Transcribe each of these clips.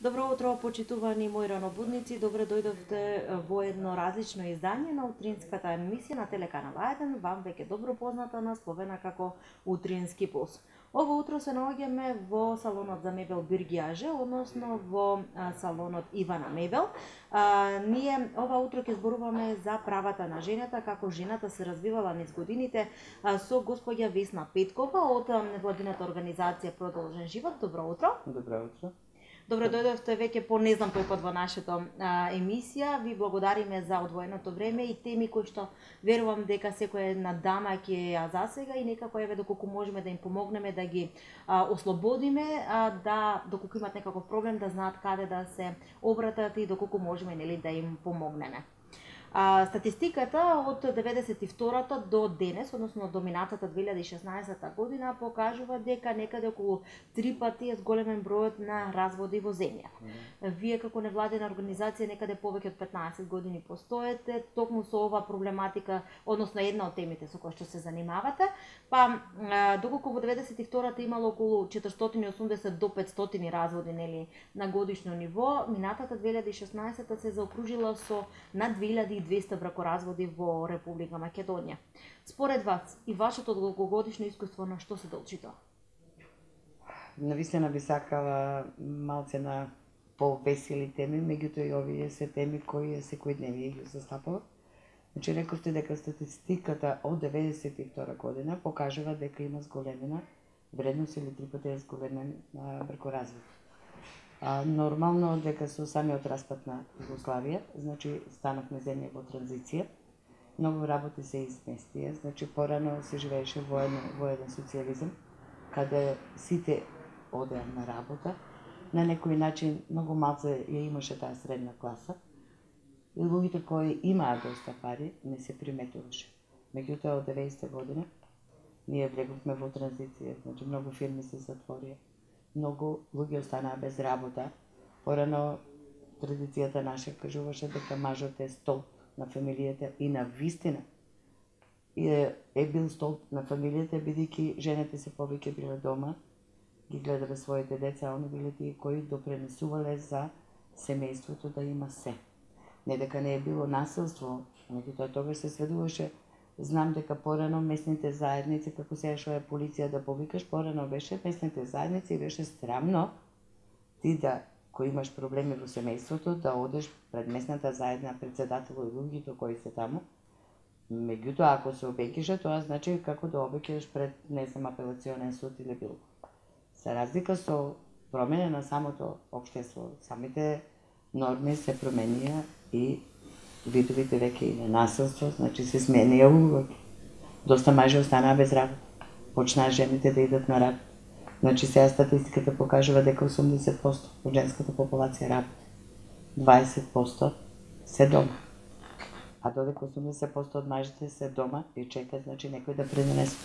Добро утро, почитувани мои ранобудници. Добре дојдовте во едно различно издание на утринската емисија на телеканал 1, вам веќе добро позната насловена како Утрински пулс. Ово утро се наоѓаме во салонот за мебел Биргиаже, односно во салонот Ивана Мебел. Ние ова утро ќе зборуваме за правата на жената, како жената се развивала низ годините со господја Весна Петкова од невладината организација Продолжен живот. Добро утро. Добро утро. Добре дојдовте веќе по не знам кој пат во нашата емисија. Ви благодариме за одвоеното време и теми кои што верувам дека секоја една дама ќе ја засега и некако еве доколку можеме да им помогнеме да ги ослободиме, да доколку имат некаков проблем да знаат каде да се обратат и доколку можеме нели да им помогнеме. Статистиката од 92-та до денес, односно до минатата 2016 година, покажува дека некаде околу 3 пати е зголемен бројот на разводи во земја. Вие како невладена организација некаде повеќе од 15 години постоете, токму со ова проблематика, односно една од темите со кои што се занимавате, па доколку во 92-та имало околу 480 до 500 разводи нели на годишно ниво, минатата 2016-та се заокружила со над 2200 бракоразводи во Република Македонија. Според вас и вашето долгогодишно искуство на што се дължи тоа? Навистина би сакала малце на повесели теми, меѓутоа и овие се теми кои секојдневие ги застапува. Значи, рековте дека статистиката од 92 година покажува дека има зголемена вредност или 3 пати е зголемен бракоразвод. Нормално дека со самиот распад на Југославија, значи станавме земја во транзиција, многу работи се изместија, значи порано се живееше во еден социјализам, каде сите одеа на работа, на некој начин многу малце ја имаше таа средна класа, и луѓето кои имаа доста пари не се приметуваше. Меѓутоа од 90 година ние влегувме во транзиција, значи многу фирми се затворија. Многу луѓе останаа без работа. Порано традицијата наша кажуваше дека мажот е столб на фамилијата и на вистина е бил столб на фамилијата, бидејќи жените се повеќе биле дома, ги гледале своите деца, а они биле тие кои допренесувале за семејството да има се. Не дека не е било насилство, меѓутоа тогаш се сведуваше. Знам дека порано местните заедници, како сега што е полиција да повикаш, порано беше местните заедници и беше срамно ти да, кој имаш проблеми во семејството, да одеш пред местната заедна, председател и луѓето кои се таму. Меѓутоа, ако се обеќеше, тоа значи како да обеќеш пред, не знам, апелационен суд или било. За разлика со промена на самото општество, самите норми се променија и видовите веќе и на насилство, значи се сменија улоги. Доста мажи останаа без работа. Почнаа жените да идат на работа. Значи сега статистиката покажува дека 80% од женската популација работи. 20% се дома. А додека 80% од мажите се дома и чекаат, значи некој да пренесе.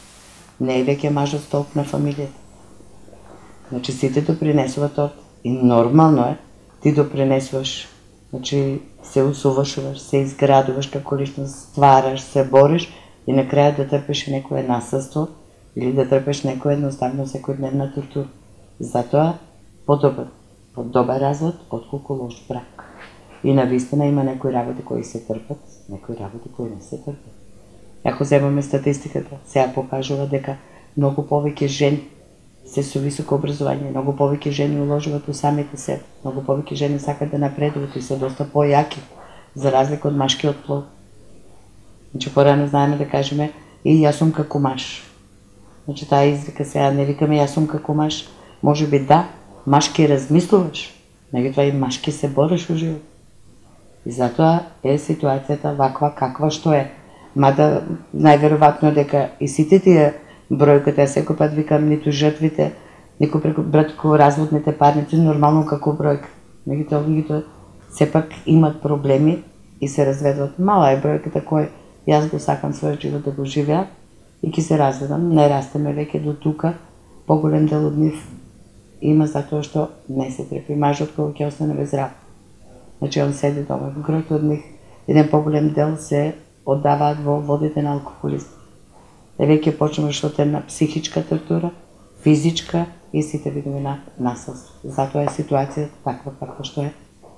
Не е веќе мажот столб на фамилијата. Значи сите допринесуваат од и нормално е ти допринесуваш. Значи се усовршуваш, се изградуваш како личност, ствараш, се бориш и на крајот да трпиш некое насилство или да трпиш некоја едноставно секојдневна тортура. Затоа подобар развод отколку лош брак. И навистина има некои работи кои се трпат, некои работи кои не се трпат. Ако земаме статистиката, сега покажува дека многу повеќе жени се со високо образование, многу повеќе жени уложуваат у самите себе, многу повеќе жени сакат да напредуваат и се доста појаки, за разлика од машкиот пол. Значи, порано знаеме да кажеме и јас сум како маж. Значи, таа изрека сега не викаме јас сум како маж, може би да, машки размислуваш, меѓутоа и машки се бориш во живот. И затоа е ситуацијата ваква каква што е. Мада најверојатно дека и сите тие бројката, секој пат викам, ниту жртвите, никој преку разводните парници, нормално како бројка. Меѓутоа луѓето сепак имат проблеми и се разведуваат. Мала е бројката кој јас го сакам својот живот да го живеам и ќе се разведам. Не растеме веќе до тука, поголем дел од нив има затоа што не се трепи мажот кога ќе остане без работа. Значи он седи дома. Гројто од нив, еден поголем дел се оддаваат во водите на алкохолизм. Веќе почнуваш од една психичка тортура, физичка и сите видови на насилство. Затоа е ситуацијата таква каква што е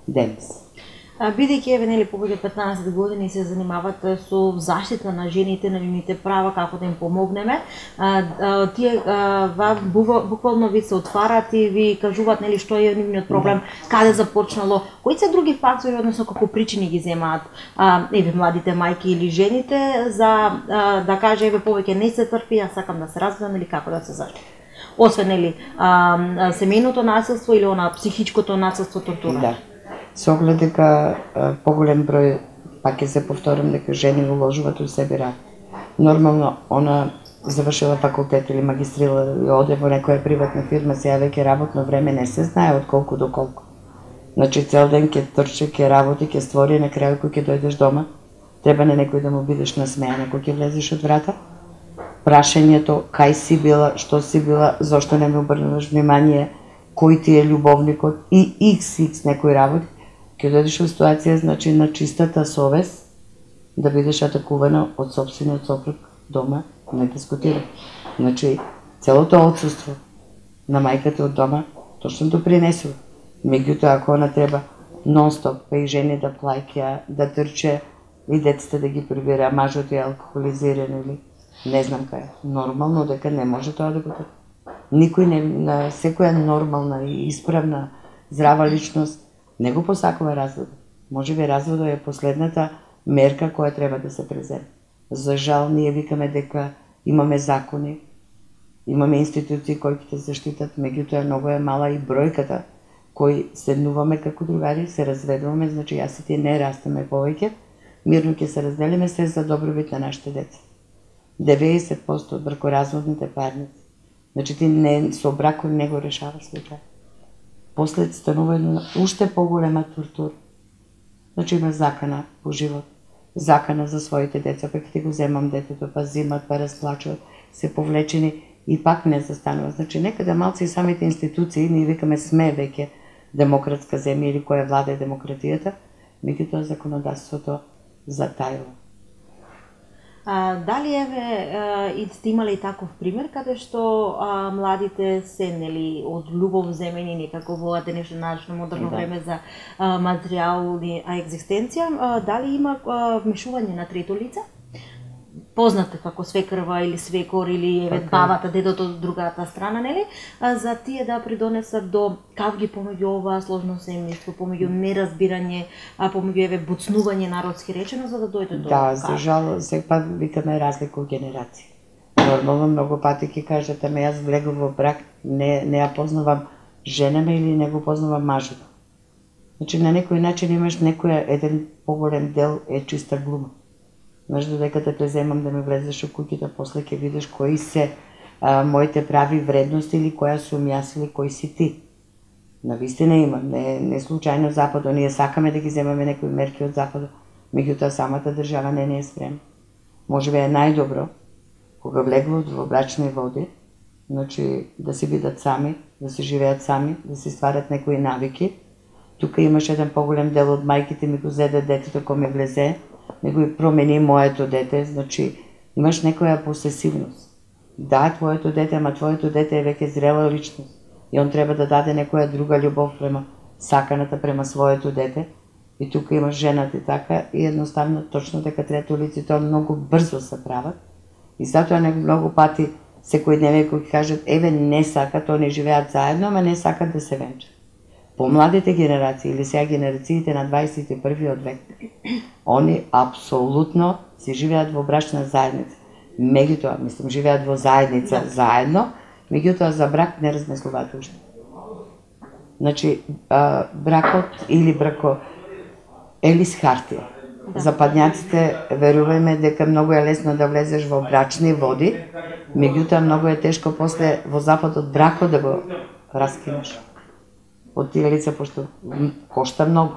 денес. Бидејќи еве нели повеќе 15 години се занимавате со заштита на жените, на нивните права, како да им помогнеме, тие буквално ви се отварат и ви кажуваат нели што е нивниот проблем, каде започнало, кои се други фактори, односно како причини ги земаат еве младите мајки или жените за да каже еве повеќе не се трпи, јас сакам да се развивам или како да се заштити. Освен нели семејното насилство или она психичкото насилство, тортура. Да. Со оглед дека поголем број, пак ќе се повторам, дека жени уложуваат у себе рад. Нормално, она завршила факултет или магистрила, оде во некоја приватна фирма, сега веќе работно време не се знае од колку до колку. Значи цел ден ќе трчи, ќе работи, ќе створи, на крај кој ќе дојдеш дома, треба на некој да му бидеш насмејана кога ќе влезеш од врата. Прашањето кај си била, што си била, зошто не ме обрнуваш внимание, кој ти е љубовникот и XX некои работи, ќе дојдеш во ситуација, значи, на чистата совест да бидеш атакувана од сопствениот сопруг дома, не дискутира. Значи, целото отсуство на мајката од дома точно допринесува. Меѓутоа, ако она треба нон-стоп, па и жени да плаќа, да трче и децата да ги прибира, мажот е алкохолизиран или не знам кај. Нормално дека не може тоа да го трпи. Никој не, на секоја нормална и исправна здрава личност не го посакува разводот. Можеби разводот е последната мерка која треба да се преземе. За жал, ние викаме дека имаме закони, имаме институции кои ќе те заштитат, меѓутоа многу е мала и бројката кои седнуваме како другари, се разведуваме, значи јас и ти не растеме повеќе, мирно ќе се разделиме се за добробит на нашите деца. 90% од бракоразводните парници, значи ти не со бракот не го решаваш случај. После станува една уште поголема тортура. Значи има закана по живот, закана за своите деца, па ќе ти го земам детето, па зимат, па расплачуват, се повлечени и пак не застанува. Значи некаде малци и самите институции, ние викаме сме веќе демократска земја или која влада е демократијата, меѓутоа законодавството затајува. Дали еве сте имале и таков пример каде што младите се нели од љубов земени некако во денешно модерно време за материјални екзистенција, дали има вмешување на трето лице? Познате како свекрва или свекор или еве бабата, дедото од другата страна, нели? За тие да придонесат до кавги помеѓу ова сложно семејство, помеѓу неразбирање, помеѓу еве буцнување народски речено за да дојде до Да, за жал, сепак викаме разлика во генерација. Нормално многу пати ќе кажат, ама јас влегов во брак, не ја познавам женеме или не го познавам мажот. Значи на некој начин имаш некоја еден поголем дел е чиста глума. Знаеш, додека те земам да ме влезеш во куќата, после ќе видиш кои се моите прави вредности или која сум јас или кој си ти. Навистина има, не случајно Западо, ние сакаме да ги земаме некои мерки од Западо, меѓутоа самата држава не е спремна. Можеби е најдобро, кога влегуват во брачни води, значи да си бидат сами, да си живеат сами, да си стварат некои навики. Тука имаш еден поголем дел од мајките ми го зеде детето кој ми влезе, него и промени моето дете, значи имаш некоја посесивност. Да, твоето дете, ама твоето дете е веќе зрела личност и он треба да даде некоја друга љубов према саканата према своето дете. И тука имаш жената и така, и едноставно точно дека трето лице тоа многу брзо се прават. И затоа многу пати секојдневно кои кажат еве не сакат, они живеат заедно, ама не сакат да се венчат. Помладите генерации или сега генерациите на 21. век, они апсолутно си живеат во брачна заедница. Меѓутоа, мислам, живеат во заедница заедно, меѓутоа за брак не размислуваат уште. Значи, бракот или брако е лист хартија. Западњаците верувајме дека многу е лесно да влезеш во брачни води, меѓутоа многу е тешко после во Западот бракот да го раскинеш. Од тие лица, пошто кошта многу.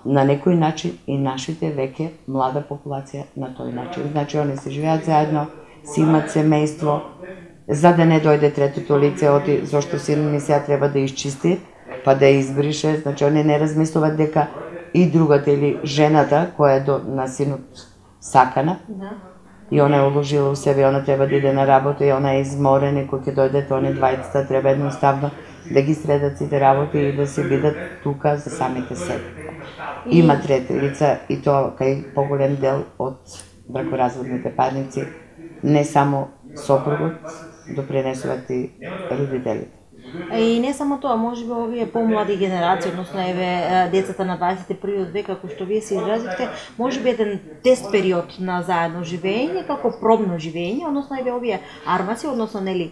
На некој начин и нашите веќе млада популација на тој начин. Значи, они се живеат заедно, си имат семејство, за да не дојде третото лице, оти зошто син ми сега треба да изчисти, па да избрише. Значи, они не размислуваат дека и другата или жената, која е на синот сакана, и она е уложила у себе, она треба да иде на работа и она е изморена и кога ќе дојдат они двајцата треба едноставно да ги средат сите работи и да се бидат тука за самите себе. Има трета лица и тоа кај поголем дел од бракоразводните парници, не само сопругот, допринесуваат и родителите. И не само тоа, можеби овие помлади генерации, односно еве децата на 21 век, како што вие се изразивте, можеби еден тест период на заедно живење, како пробно живење, односно еве овие армаци, односно нели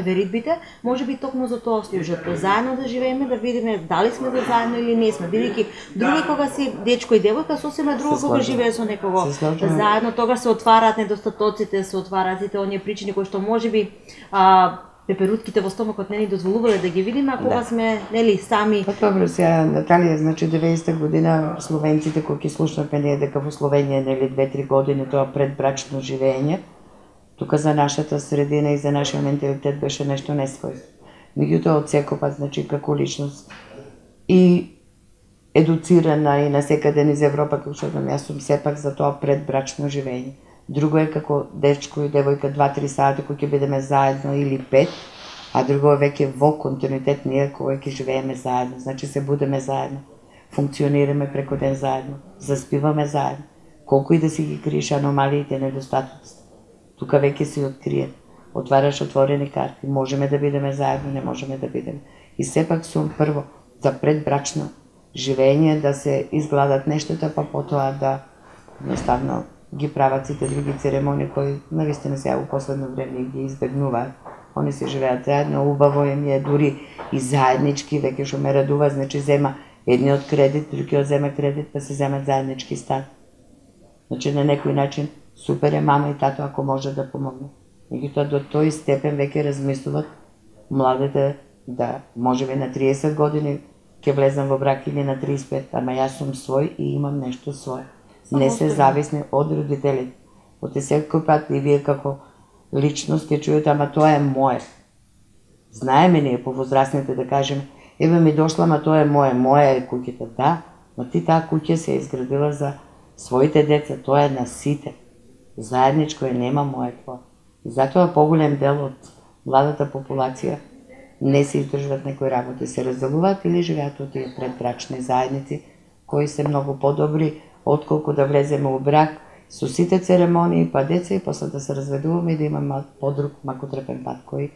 веридбите, можеби токму за тоа служат, заедно да живееме, да видиме дали сме за заедно или не сме, бидејќи други кога си дечко и девојка сосема друго кога живее со некого заедно, тогаш се отвараат недостатоците, се отвараат сите оние причини кои што можеби пеперутките во стомакот не ни дозволувале да ги видиме, а кога сме нели сами. Па добро, сега Наталија, значи 90-та година словенците кои ќе слушнавме ние дека во Словенија нели 2-3 години тоа предбрачно живење, тука за нашата средина и за нашиот менталитет беше нешто несвојство. Меѓутоа од секој значи како личност и едуцирана и насекаде низ Европа, како што јас сум сепак за тоа предбрачно живење. Друго е како дечко и девојка 2-3 сати кои ќе бидеме заедно или 5, а друго е веќе во континуитет ние кои ќе живееме заедно, значи се будеме заедно, функционираме преку ден заедно, заспиваме заедно, колку и да си ги криеш аномалиите и недостатоците. Тука веќе си открие, отвараш отворени карти, можеме да бидеме заедно, не можеме да бидеме. И сепак сум прво за предбрачно живење, да се изгладат нештата, па потоа да едноставно ги прават сите други церемонии кои навистина сега во последно време ги избегнуваат. Они се живеат заедно, убаво им е дури и заеднички, веќе што ме радува, значи зема едниот кредит, другиот зема кредит, па се земат заеднички стан. Значи на некој начин супер е мама и тато ако може да помогне. Меѓутоа до тој степен веќе размислуваат младите да можеби на 30 години ќе влезам во брак или на 35, ама јас сум свој и имам нешто свое. Не се зависни од родителите. Од секој пат и вие како личност ќе чуете, ама тоа е мое. Знаеме ние повозрастните да кажеме, еве ми дошла, ама тоа е мое, моја е куќата. Да, но ти таа куќа се изградила за своите деца, тоа е на сите. Заедничко е, нема мое тоа. И затоа поголем дел од младата популација не се издржуваат некои работи, се разделуваат или живеат од тие предбрачни заедници, кои се многу подобри отколку да влеземе во брак со сите церемонии, па деца и после да се разведуваме и да имаме подруг макотрепен пат кој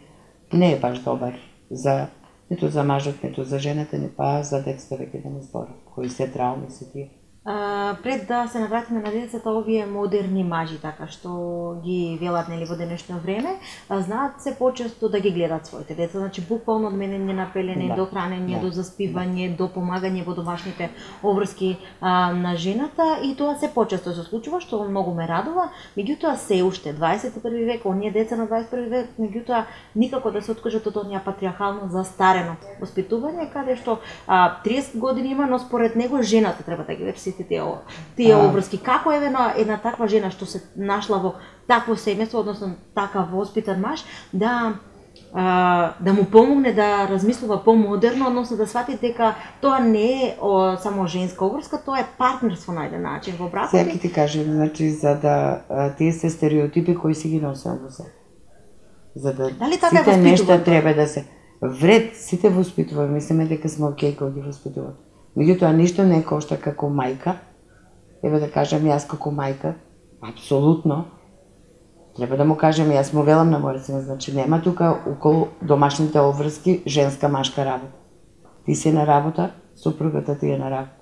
не е баш добар за ниту за мажот, ниту за жената, не па за децата веќе да не зборам, кои се трауми се тие. Пред да се навратиме на децата, овие модерни мажи, така што ги велат нели во денешно време, знаат се почесто да ги гледат своите деца, значи буквално од менење на пелене, до хранење, до заспивање, до помагање во домашните обврски на жената, и тоа се почесто се случува, што многу ме радува. Меѓутоа се уште 21 век, оние деца на 21 век, меѓутоа никако да се откажат од оние патриархално застарено воспитување, каде што 30 години има, но според него жената треба да ги верси тие обврски. Како еве една таква жена што се нашла во такво семејство, односно така воспитан маж, да му помогне да размислува помодерно, односно да свати дека тоа не е само женска обврска, тоа е партнерство на еден начин во бракот. Сега ти кажем, значи за да тие се стереотипи кои си ги носам во себе. За да сите нешта треба да се вред, сите воспитуваме, мислиме дека сме окей кога ги воспитуваме. Меѓутоа ништо не кошта како мајка. Еве да кажам јас како мајка, апсолутно треба да му кажем, јас му велам на мојот син, значи нема тука околу домашните обврски женска машка работа. Ти си на работа, супругата ти е на работа.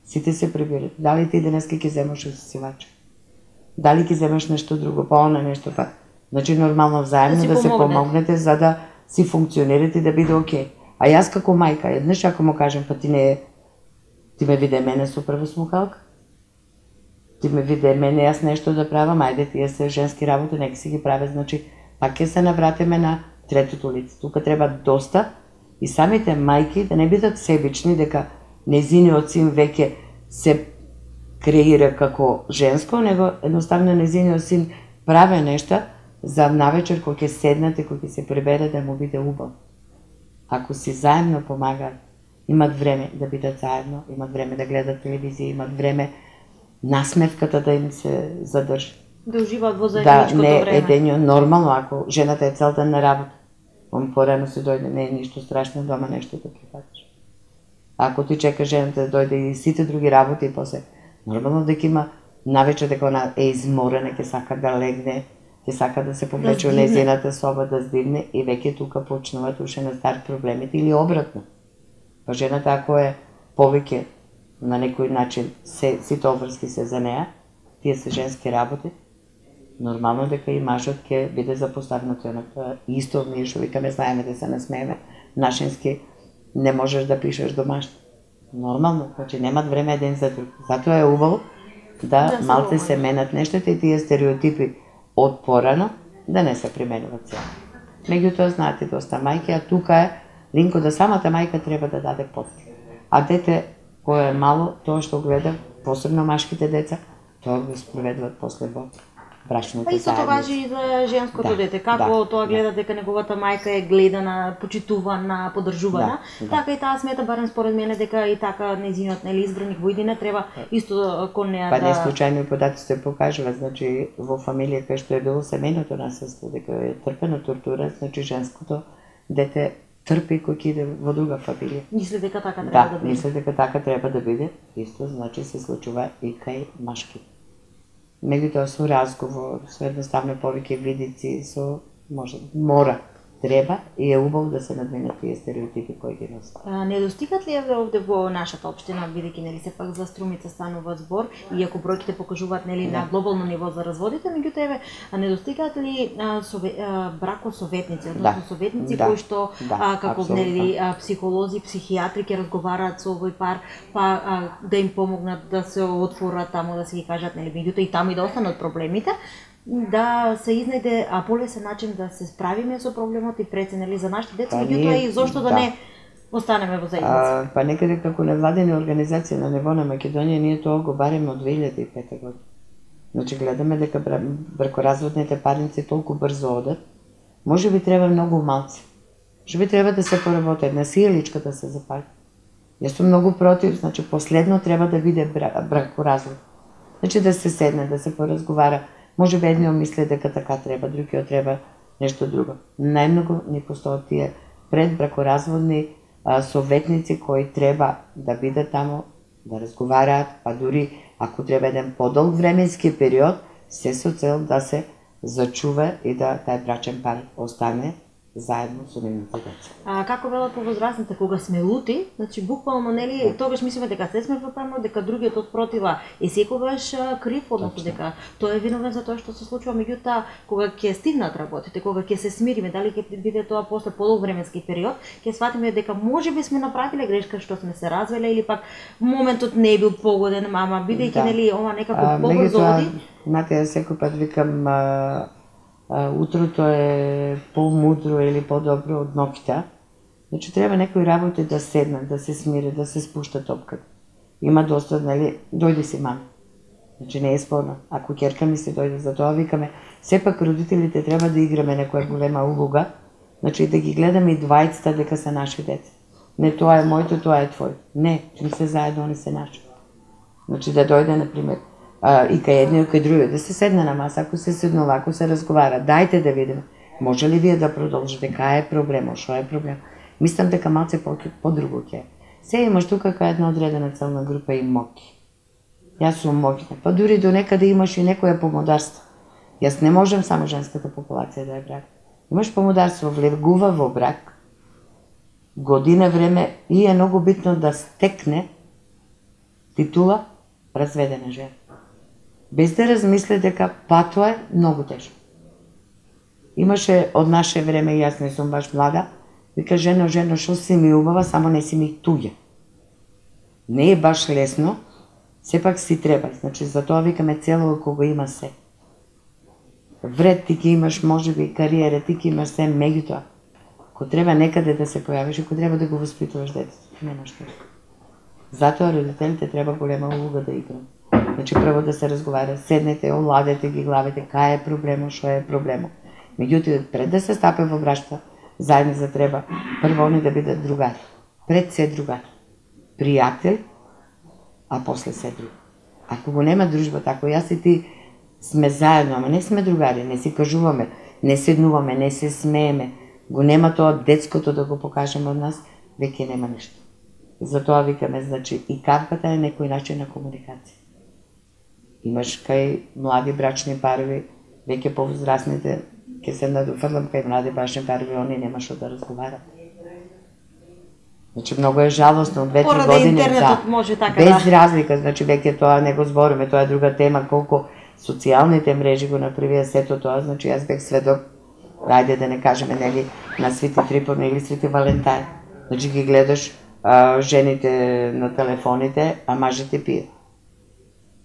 Сите се прибират. Дали ти денеска ќе земаш усисивач? Дали ќе земаш нешто друго, па она нешто па. Значи нормално заедно да се помогнете за да си функционирате и да биде окей. А јас како мајка, еднаш ако му кажем, па ти ме виде мене со прва смукалка, ти ме виде мене јас нешто да правам, ајде тие се женски работи, нека си ги праве, значи пак ќе се навратиме на третото лице. Тука треба доста и самите мајки да не бидат себични дека незиниот син веќе се креира како женско, него едноставно незиниот син праве нешта за навечер кога ќе седнете, кога ќе се прибере да му биде убаво. Ако си заедно помагаат, имат време да бидат заедно, имат време да гледат телевизија, имат време насмевката да им се задржи. Да уживаат во Да, заедничкото не време. едењу нормално, ако жената е цел ден на работа. Он порано се дојде, не е ништо страшно дома нешто да прифатиш. Ако ти чекаш жената да дојде и сите други работи и после, нормално дека има навечер дека она е изморена, ќе сака да легне, ќе сака да се повлече во нејзината соба да здивне и веќе тука почнуваат уште на старт проблемите или обратно. Па жената ако е повеќе на некој начин сите обврски се за неа, тие се женски работи, нормално дека и мажот ќе биде запоставнат еднаква. Исто ние што викаме, знаеме да се насмееме, нашински не можеш да пишеш домашно. Нормално, значи немат време еден за друг. Затоа е убаво да малце се менат нештата и тие стереотипи од порано да не се применуваат сега. Меѓутоа знаете доста мајки, а тука е линко да самата мајка треба да даде поттик. А дете кое е мало, тоа што гледа, посебно машките деца, тоа го спроведуваат после во брачната Па истото заедница. важи и за женското дете. Како тоа гледа дека неговата мајка е гледана, почитувана, поддржувана, така и таа смета, барем според мене, дека и така нејзиниот избраник во идене треба исто кон неа Па не да... случајно и податоците покажуваат, значи во фамилија кај што е било семејното насилство, дека е трпена тортура, значи женското дете трпи кој ќе иде во друга фамилија. Мисли дека така треба да биде. Мисли дека така треба да биде. Исто значи се случува и кај машки. Меѓутоа со разговор, со едноставно повеќе видици, со мора, треба и е убаво да се надменат тие стереотипи кои ги носат. Недостигат ли еве овде во нашата општина, бидејќи нели сепак за Струмица станува збор, иако бројките покажуваат нели на глобално ниво за разводите, меѓутоа еве недостигат ли бракосоветници, односно советници кои што како нели психолози, психијатри ќе разговараат со овој пар, па да им помогнат да се отворат таму, да се ги кажат нели, меѓутоа и таму и да останат проблемите, да се изнајде полесен начин да се справиме со проблемот и преценели за нашите деца, меѓутоа и зошто да не останеме во заедница. Па некаде како невладени организација на ниво на Македонија ние тоа го бареме од 2005 година. Значи гледаме дека бракоразводните парници толку брзо одат, може би треба многу малци. Може би треба да се поработи, една сијаличка да се запали. Јас сум многу против, значи последно треба да биде бракоразвод. Значи да се седне, да се поразговара. Може би едниот мисли дека така треба, другиот треба нешто друго. Најмногу ни постојат тие предбракоразводни советници кои треба да бидат таму, да разговараат, па дури ако треба еден подолг временски период, се со цел да се зачува и да тај брачен пар остане заедно со нивните деца. Како велат повозрасните, кога сме лути, значи буквално нели тогаш мислиме дека се сме во правно, дека другиот од протива е секогаш крив, односно дека тој е виновен за тоа што се случува, меѓутоа кога ќе стигнат работите, кога ќе се смириме, дали ќе биде тоа после подолг временски период, ќе сватиме дека можеби сме направиле грешка што сме се развеле или пак моментот не е бил погоден, ама бидејќи нели ова некако побрзо оди. Знаете, јас секој пат викам утрото е помудро или подобро од ноќта. Значи треба некои работи да седнат, да се смири, да се спушта топката. Има доста, нели, дојди си мама. Значи не е спорно. Ако ќерка ми се дојде, за тоа викаме, сепак родителите треба да играме некоја голема улога, значи да ги гледаме и двајцата дека се наши деца. Не тоа е моето, тоа е твој. Не, ми се заедно, они се наши. Значи да дојде, например, и кај едниот и кај другиот, да се седне на маса, ако се седнува, ако се разговара, дајте да видиме, може ли вие да продолжите, кај е проблемот, што е проблем. Мислам дека малце по-друго ќе е. Се имаш тука кај една одредена целна група и моки. Јас сум моќна, па дури до некаде имаш и некоја помодарство. Јас не можам само женската популација да ја брак. Имаш помодарство, влегува во брак, година време и е многу битно да стекне титула разведена жена. Без да размисли дека тоа е многу тешко. Имаше од наше време, јас не сум баш млада, вика жено, што си ми убава, само не си ми туѓа. Не е баш лесно, сепак си треба. Значи, за тоа викаме цело кога има се. Вред ти ќе имаш, можеби, кариера, ти ќе имаш се, меѓутоа. Ако треба некаде да се појавиш, ако треба да го воспитуваш детето, нема што. Затоа родителите треба голема улога да играат. Значи, прво да се разговара, седнете, оладете ги главите, кај е проблемот, што е проблемот. Меѓутоа, пред да се стапе во брачна заедница треба прво они да бидат другари. Пред се другари. Пријател, а после се друг. Ако го нема дружба, ако јас и ти Сме заедно, ама не сме другари, не си кажуваме, не седнуваме, не се смееме. Го нема тоа детското да го покажеме од нас, веќе нема ништо. Затоа викаме, значи, и кавката е некој начин на комуникација. Имаш кај млади брачни парови, веќе повозрасните, ќе се надофрлам кај млади брачни парови, они нема што да разговарат. Значи, многу е жалостно, 2-3 Поради години, интернетот може така без разлика, значи, веќе тоа не го збориме, тоа е друга тема, колку социјалните мрежи го направија сето тоа, значи, јас бех сведок, ајде да не кажеме, нели, на Свети Трифон или Свети Валентај. Значи, ги гледаш жените на телефоните, а мажите пијат.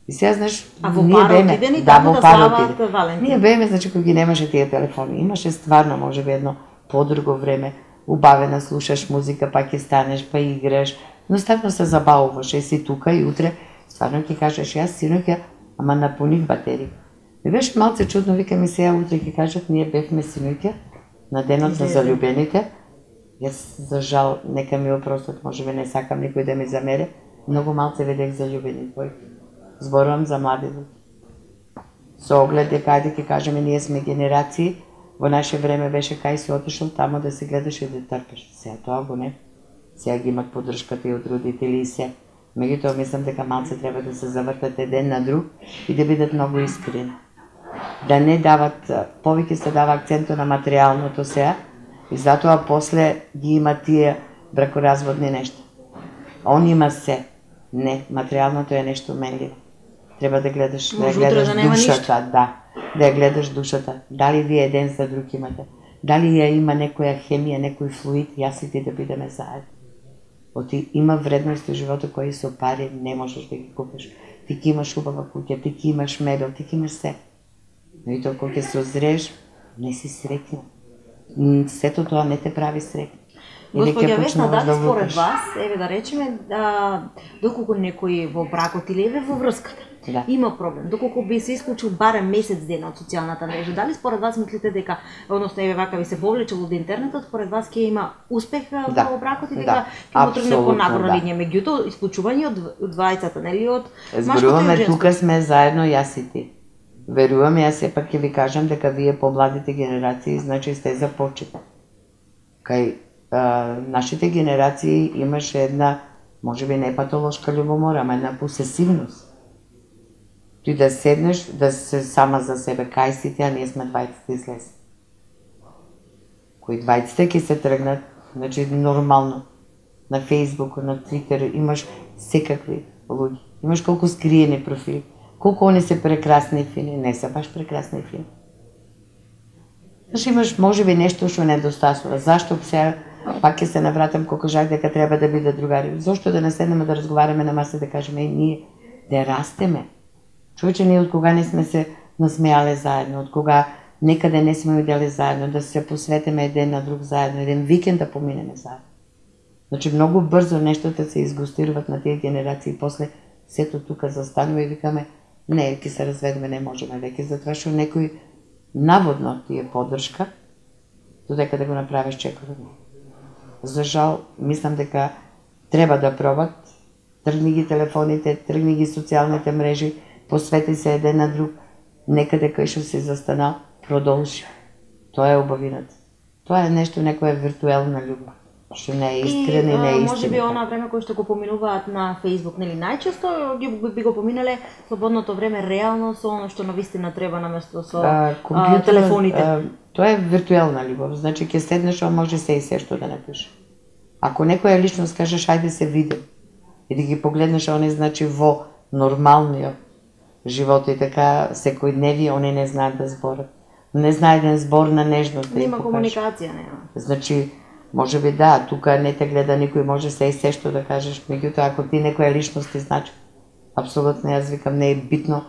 И сега, знаеш, ние беме, во пара отиде. Ние беме, значи, кога ги немаше тие телефони, имаше стварно, може би, едно подруго време, убавена, слушаш музика, па ќе станеш, па играш, но ставно се забавуваш, и си тука и утре, стварно ќе кажеш, јас синоќа, ама напуних батерија. Ми беше малце чудно, викам и сега утре ќе кажат, ние бевме синоќа на денот на заљубените. Јас, за жал, нека ми опростат, може би не сакам никој да ми замере, многу малце ведех заљубени твои. Зборувам за млади луѓе. Со оглед дека, ајде ќе кажеме, ние сме генерации, во наше време беше кај си отишол тамо да се гледаш и да трпеш. Сега тоа го не. Сега ги имат поддршката и од родители и се. Меѓутоа мислам дека малце треба да се завртат еден на друг и да бидат многу искрени. Да не дават, повеќе се дава акцентот на материјалното сега, и затоа после ги има тие бракоразводни нешта. Он има се. Не, материјалното е нешто менливо. Треба да гледаш, да гледаш душата, да ја гледаш душата. Дали вие еден за друг имате? Дали ја има некоја хемија, некој флуид, јас и ти да бидеме заедно. Оти има вредности во животот кои со пари не можеш да ги купиш. Ти ќе имаш убава куќа, ти ќе имаш мебел, ти ќе имаш се. Но и тоа кога ќе се озрееш, не си среќна. Сето тоа не те прави среќна. Господја Весна, дали според вас, еве да речеме, доколку некој во бракот или еве во врската, има проблем, доколку би се исклучил барем месец дена од социјалната мрежа, дали според вас мислите дека, односно еве вака би се повлечел од интернетот, според вас ќе има успех во бракот и дека ќе му тргне по нагорна линија, меѓутоа исклучување од двајцата, нели, од машкото и зборуваме, тука сме заедно јас и ти. Верувам, јас сепак ќе ви кажам дека вие помладите генерации, значи сте за почет. Кај нашите генерации имаше една, може би не патолошка љубомора, ама една посесивност. Ти да седнеш, да се сама за себе, кај си ти, а ние сме двајцата излез. Кои двајцата ќе се тргнат, значи нормално, на Фейсбук, на Твитер, имаш секакви луѓе. Имаш колку скриени профили, колку они се прекрасни и фини, не се баш прекрасни и фини. Значи имаш можеби нешто што недостасува. Зашто сега пак ќе се навратам кога кажав дека треба да бидат другари? Зошто да не седнеме да разговараме на маса да кажеме ние да растеме? Човече, ние од кога не сме се насмеале заедно, од кога некаде не сме одели заедно, да се посветиме еден на друг заедно, еден викенд да поминеме заедно. Значи многу брзо нештата се изгустируваат на тие генерации, после сето тука застанува и викаме не, ќе се разведеме, не можеме веќе, затоа што некој наводно ти е поддршка, додека да го направиш чекорно. За жал, мислам дека треба да пробат, тргни ги телефоните, тргни ги социјалните мрежи, посвети се еден на друг, некаде кај што си застанал, продолжи. Тоа е убавината. Тоа е нешто, некоја виртуелна љубов, што не е искрена и не е истина. Може би она време кое што го поминуваат на Фейсбук, нели, најчесто би го поминале слободното време реално со оно што навистина треба наместо со телефоните. Тоа е виртуелна љубов, значи ќе седнеш, а може се и се што да напише. Ако некоја личност кажеш ајде се видим и да ги погледнеш, они значи во нормалниот живот и така секојдневие, они не знаат да зборат. Не знае еден збор на нежност да нема комуникација, нема. Значи, може би да, тука не те гледа никој, може се и се што да кажеш, меѓутоа ако ти некоја личност ти значи, апсолутно јас викам не е битно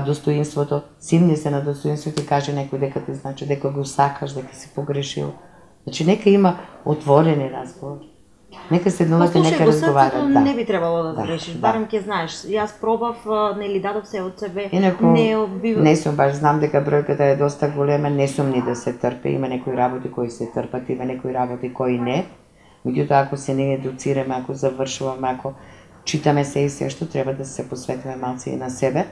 достоинството, симни се на достоинството и каже некој дека ти значи, дека го сакаш, дека си погрешил. Значи нека има отворени разговори. Нека седнувате, нека разговарат. Не би требало да грешиш, барем ќе знаеш. Јас пробав, нели дадов се од себе. Инаку, не сум баш, знам дека бројката е доста голема, не сум ни да се трпе, има некои работи кои се трпат, има некои работи кои не. Меѓутоа ако се не едуцираме, ако завршуваме, ако читаме се и се што треба да се посветиме малце и на себе,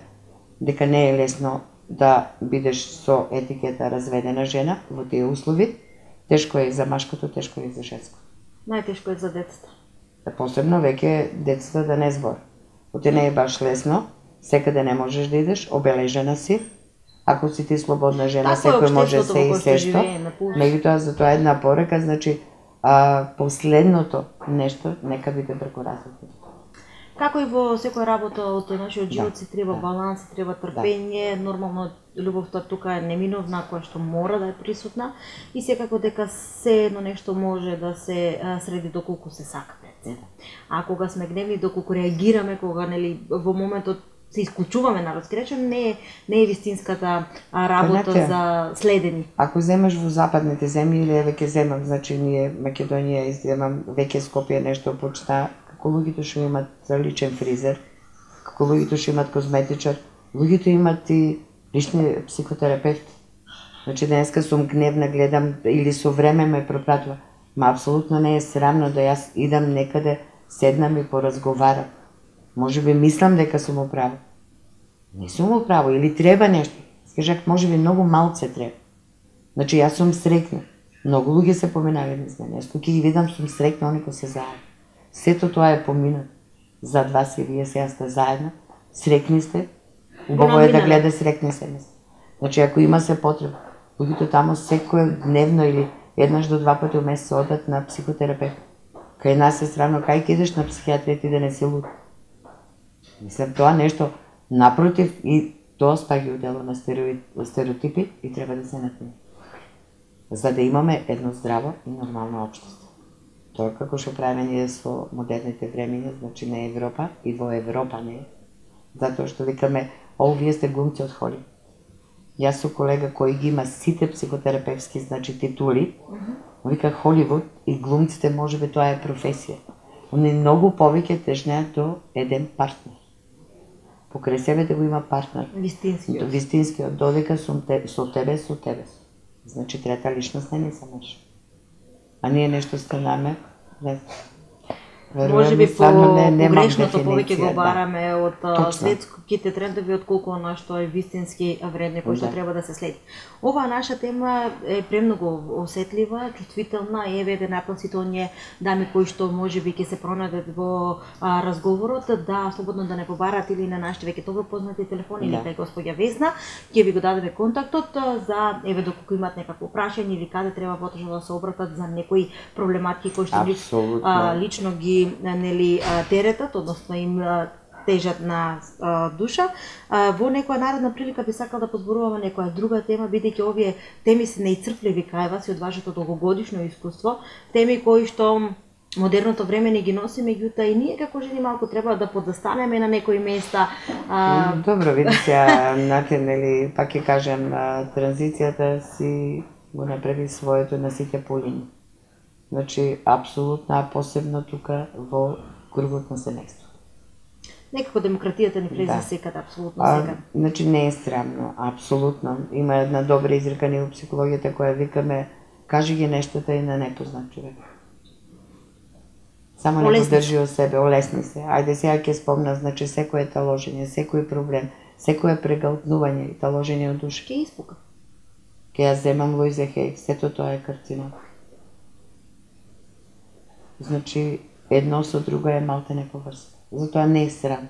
дека не е лесно да бидеш со етикета разведена жена во тие услови. Тешко е за машкото, тешко е за женското. Најтешко е за децата. Посебно веќе децата да не збор. Оте не е баш лесно, секаде не можеш да идеш, обележена си. Ако си ти слободна жена, секој може се и се што. Меѓутоа, за тоа една порека, значи, последното нешто, нека биде бракоразводот. Како и во секоја работа од нашиот живот си треба баланс, си треба трпење, нормално љубовта тука е неминовна, која што мора да е присутна и секако дека се едно нешто може да се среди доколку се сака пред себе. А кога сме гневни, доколку реагираме, кога нели во моментот се исклучуваме, народски речем, не е вистинската работа за следени. Ако земеш во западните земји, или веќе земам, значи ние Македонија земам веќе Скопје нешто почна, како луѓето што имат личен фризер, како луѓето што имат козметичар, луѓето имат и лични психотерапевти. Значи денеска сум гневна, гледам или со време ме пропратува. Ма апсолутно не е срамно да јас идам некаде, седнам и поразговарам. Може би мислам дека сум управо. Не сум управо, или треба нешто. Скажак, може би многу малце треба. Значи јас сум среќна. Многу луѓе се поминали низ мене. Јас кога ги видам сум среќна, они кои се заедно. Сето тоа е поминато. Зад вас и вие сега сте заедно. Среќни сте. Убаво е да гледа среќни се. Значи ако има се потреба, луѓето таму секој дневно или еднаш до два пати во месец одат на психотерапевт. Кај нас е срамно, кај идеш на психијатрија ти да не си луд. Мислам, тоа нешто напротив и тоа спаѓа дело на стереотипи и треба да се натмени. За да имаме едно здраво и нормално општество. Тоа како што правиме ние со модерните времиња, значи на Европа и во Европа не е. Затоа што викаме, вие сте глумци од Холивуд. Јас со колега кој ги има сите психотерапевски, значи титули, вика Холивуд и глумците можеби тоа е професија. Они многу повеќе тежнеат до еден партнер. Покрај себе да го има партнер. Вистинскиот, додека сум со тебе. Значи трета личност не се може. А ние нешто станаме, не може би по погрешното повеќе го бараме од светските трендови отколку она што е вистински вредно кој што треба да се следи. Оваа наша тема е премногу осетлива, чувствителна, еве веројатно сите оние дами кои што можеби ќе се пронајдат во разговорот, да слободно да не побарат или на нашите веќе добро познати телефони или кај госпоѓа Весна, ќе ви го дадеме контактот за еве доколку имаат некакво прашање или каде треба поточно да се обратат за некои проблематики кои што лично ги нели теретат, односно им тежат на душа. Во некоја наредна прилика би сакал да позборуваме некоја друга тема, бидејќи овие теми се неисцрпливи кај вас и од вашето долгогодишно искуство, теми кои што модерното време не ги носи, меѓутоа и ние како жени малку треба да подзастанеме на некои места. Добро, види се, нели, пак ќе кажем, транзицијата си го направи своето на сите полини. Значи, апсолутно, а посебно тука во кругот на семејство. Некако демократијата ни влезе секаде, апсолутно секаде. Значи, не е срамно, апсолутно. Има една добра изрека ни во психологијата која викаме, кажи ги нештата и на непознат човек. Само не го држи о себе, олесни се. Ајде сега ќе спомна, значи, секој таложење, секој проблем, секој прегалтнување и таложење од душа. Ке испука. Ке ја земам Луиза Хей, сето тоа е карцином. Значи, едно со друго е малте неповрзано. Затоа не е срам.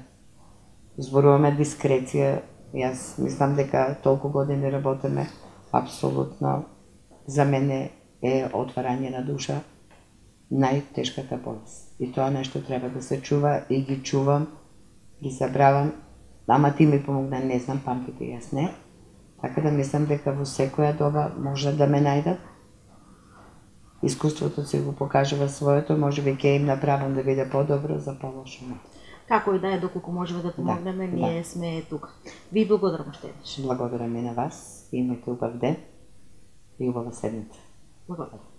Зборуваме дискреција. Јас мислам дека толку години работиме, апсолутно за мене е отварање на душа најтешката болест. И тоа нешто треба да се чува и ги чувам, ги забравам, ама ти ми помогна, не знам, памтите, јас не. Така да мислам дека во секоја доба може да ме најдат. Искуството си го покажува своето, може би ќе им направам да биде подобро за полошо. Како и да е, доколку можеме да помогнеме, ние сме тука. Ви благодарам уште еднаш. Благодарам и на вас, имајте убав ден и убава седмица. Благодарам.